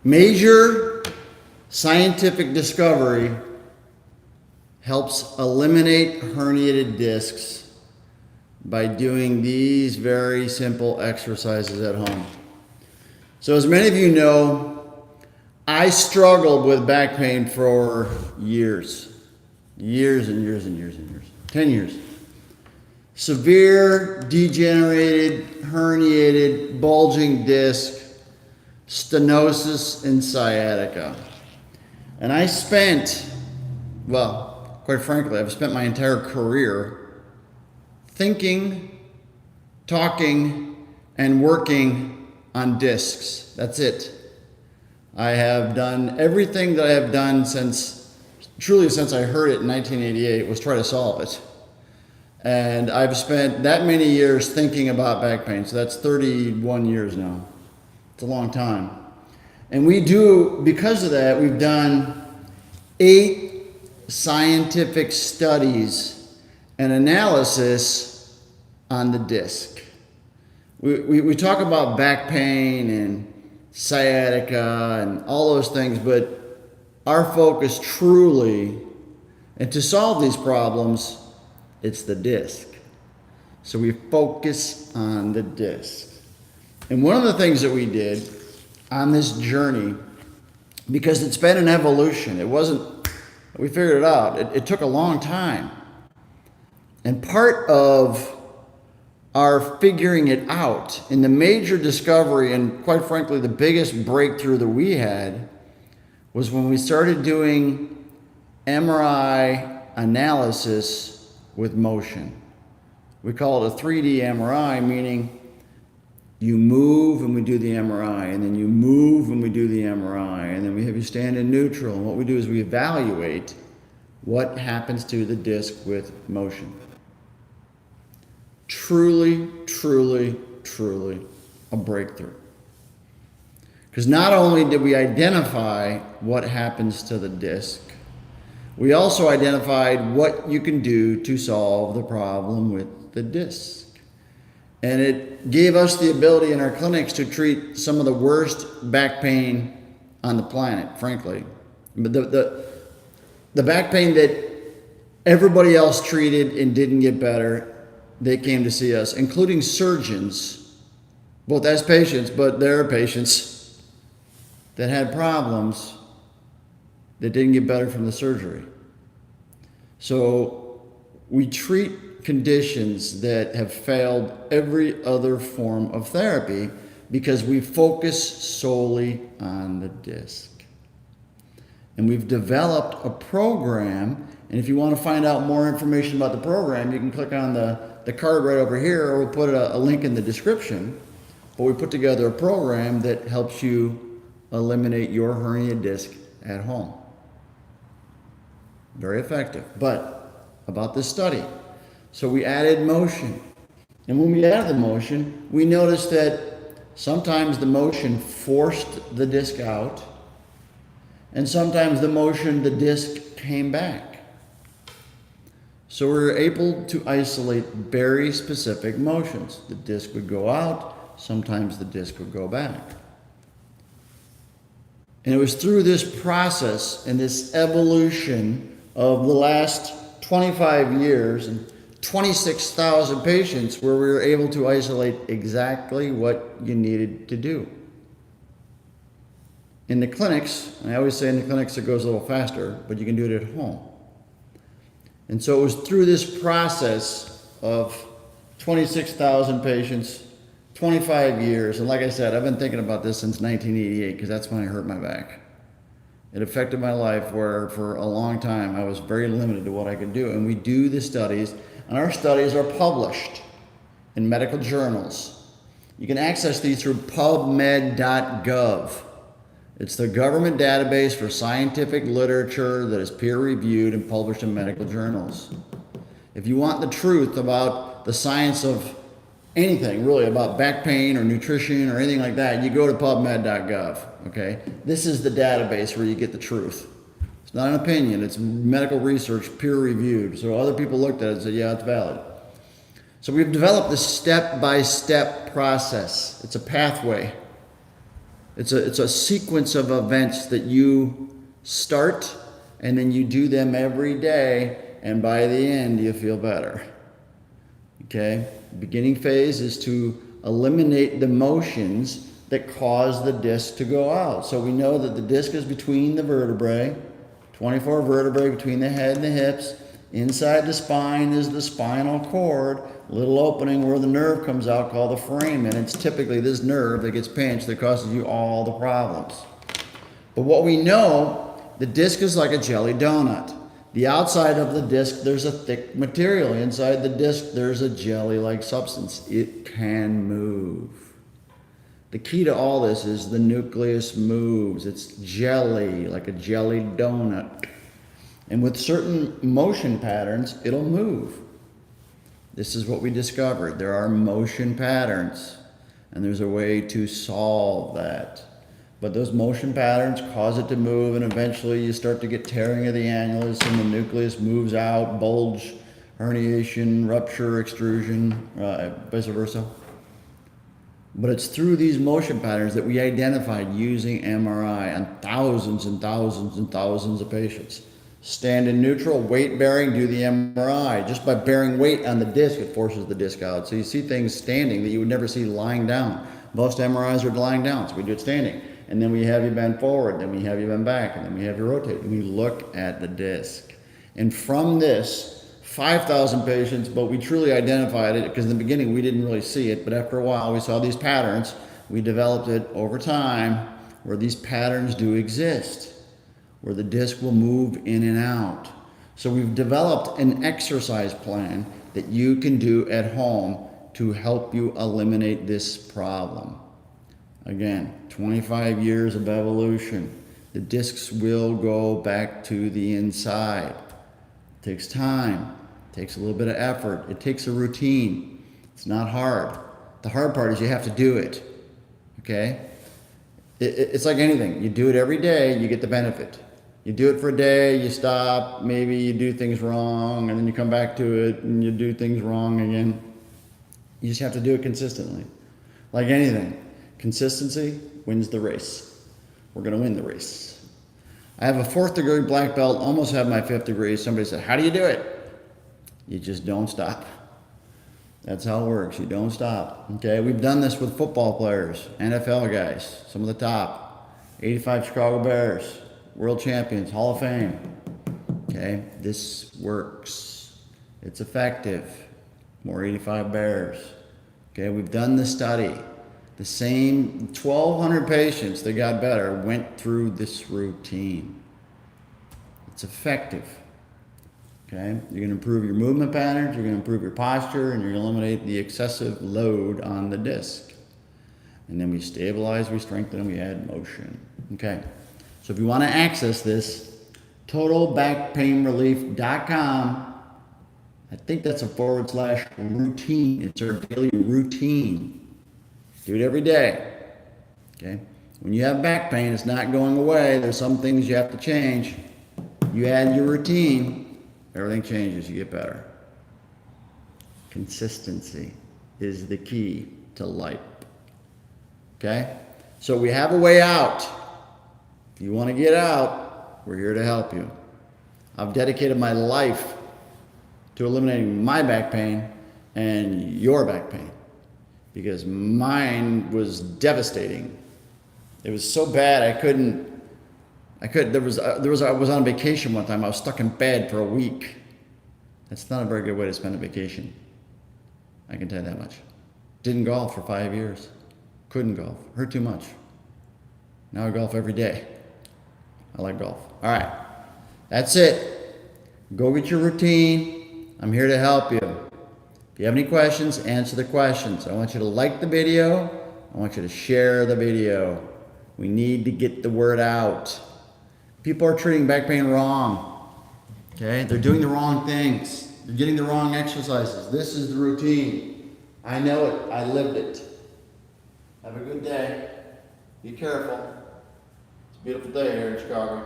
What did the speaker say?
Major scientific discovery helps eliminate herniated discs by doing these very simple exercises at home. So as many of you know, I struggled with back pain for years and years and years and years, 10 years. Severe, degenerated, herniated, bulging disc, stenosis, and sciatica. And I spent, well, quite frankly, I've spent my entire career thinking, talking, and working on discs. That's it. I have done everything that I have done since I heard it in 1988 was try to solve it. And I've spent that many years thinking about back pain. So that's 31 years now. It's a long time. And because of that, we've done 8 scientific studies and analysis on the disc. We talk about back pain and sciatica and all those things, but our focus truly, and to solve these problems, it's the disc. So we focus on the disc. And one of the things that we did on this journey, because it's been an evolution, we figured it out. It took a long time. And part of our figuring it out, and the major discovery, and quite frankly, the biggest breakthrough that we had, was when we started doing MRI analysis with motion. We call it a 3D MRI, meaning you move and we do the MRI, and then you move and we do the MRI, and then we have you stand in neutral. And what we do is we evaluate what happens to the disc with motion. Truly, truly, truly a breakthrough. Because not only did we identify what happens to the disc, we also identified what you can do to solve the problem with the disc. And it gave us the ability in our clinics to treat some of the worst back pain on the planet, frankly. But the back pain that everybody else treated and didn't get better, they came to see us, including surgeons, both as patients, but there are patients that had problems that didn't get better from the surgery. So we treat conditions that have failed every other form of therapy because we focus solely on the disc. And we've developed a program, and if you want to find out more information about the program, you can click on the card right over here, or we'll put a link in the description. But we put together a program that helps you eliminate your hernia disc at home. Very effective. But about this study. So we added motion. And when we added the motion, we noticed that sometimes the motion forced the disc out, and sometimes the disc came back. So we were able to isolate very specific motions. The disc would go out, sometimes the disc would go back. And it was through this process and this evolution of the last 25 years and 26,000 patients where we were able to isolate exactly what you needed to do. In the clinics, and I always say in the clinics it goes a little faster, but you can do it at home. And so it was through this process of 26,000 patients, 25 years, and like I said, I've been thinking about this since 1988 because that's when I hurt my back. It affected my life where for a long time I was very limited to what I could do. And we do the studies, and our studies are published in medical journals. You can access these through pubmed.gov. It's the government database for scientific literature that is peer-reviewed and published in medical journals. If you want the truth about the science of anything, really, about back pain or nutrition or anything like that, you go to pubmed.gov, okay? This is the database where you get the truth. It's not an opinion, it's medical research, peer-reviewed. So other people looked at it and said, yeah, it's valid. So we've developed this step-by-step process. It's a pathway. It's a sequence of events that you start and then you do them every day, and by the end you feel better. Okay? The beginning phase is to eliminate the motions that cause the disc to go out. So we know that the disc is between the vertebrae, 24 vertebrae between the head and the hips. Inside the spine is the spinal cord, little opening where the nerve comes out called the foramen. It's typically this nerve that gets pinched that causes you all the problems. But what we know, the disc is like a jelly donut. The outside of the disc, there's a thick material. Inside the disc, there's a jelly-like substance. It can move. The key to all this is the nucleus moves. It's jelly, like a jelly donut. And with certain motion patterns, it'll move. This is what we discovered. There are motion patterns, and there's a way to solve that. But those motion patterns cause it to move, and eventually you start to get tearing of the annulus, and the nucleus moves out, bulge, herniation, rupture, extrusion, vice versa. But it's through these motion patterns that we identified using MRI on thousands and thousands and thousands of patients. Stand in neutral, weight bearing, do the MRI. Just by bearing weight on the disc, it forces the disc out. So you see things standing that you would never see lying down. Most MRIs are lying down, so we do it standing. And then we have you bend forward, then we have you bend back, and then we have you rotate. And we look at the disc. And from this, 5,000 patients, but we truly identified it, because in the beginning we didn't really see it, but after a while we saw these patterns. We developed it over time where these patterns do exist, where the disc will move in and out. So we've developed an exercise plan that you can do at home to help you eliminate this problem. Again, 25 years of evolution. The discs will go back to the inside. It takes time, it takes a little bit of effort, it takes a routine. It's not hard. The hard part is you have to do it, okay? It's like anything. You do it every day, you get the benefit. You do it for a day, you stop, maybe you do things wrong, and then you come back to it and you do things wrong again. You just have to do it consistently. Like anything, consistency wins the race. We're gonna win the race. I have a 4th degree black belt, almost have my 5th degree. Somebody said, how do you do it? You just don't stop. That's how it works, you don't stop, okay? We've done this with football players, NFL guys, some of the top, 85 Chicago Bears, world champions, Hall of Fame, okay? This works, it's effective. More 85 Bears, okay? We've done the study. The same 1,200 patients that got better went through this routine. It's effective, okay? You're gonna improve your movement patterns, you're gonna improve your posture, and you're gonna eliminate the excessive load on the disc. And then we stabilize, we strengthen, and we add motion, okay? So if you wanna access this, totalbackpainrelief.com. I think that's a /routine. It's our daily routine. Do it every day, okay? When you have back pain, it's not going away. There's some things you have to change. You add your routine, everything changes, you get better. Consistency is the key to life, okay? So we have a way out. If you want to get out, we're here to help you. I've dedicated my life to eliminating my back pain and your back pain, because mine was devastating. It was so bad I was on vacation one time. I was stuck in bed for a week. That's not a very good way to spend a vacation. I can tell you that much. Didn't golf for 5 years. Couldn't golf. Hurt too much. Now I golf every day. I like golf. All right. That's it. Go get your routine. I'm here to help you. If you have any questions, answer the questions. I want you to like the video. I want you to share the video. We need to get the word out. People are treating back pain wrong. Okay? They're doing the wrong things. They're getting the wrong exercises. This is the routine. I know it. I lived it. Have a good day. Be careful. It's a beautiful day here in Chicago.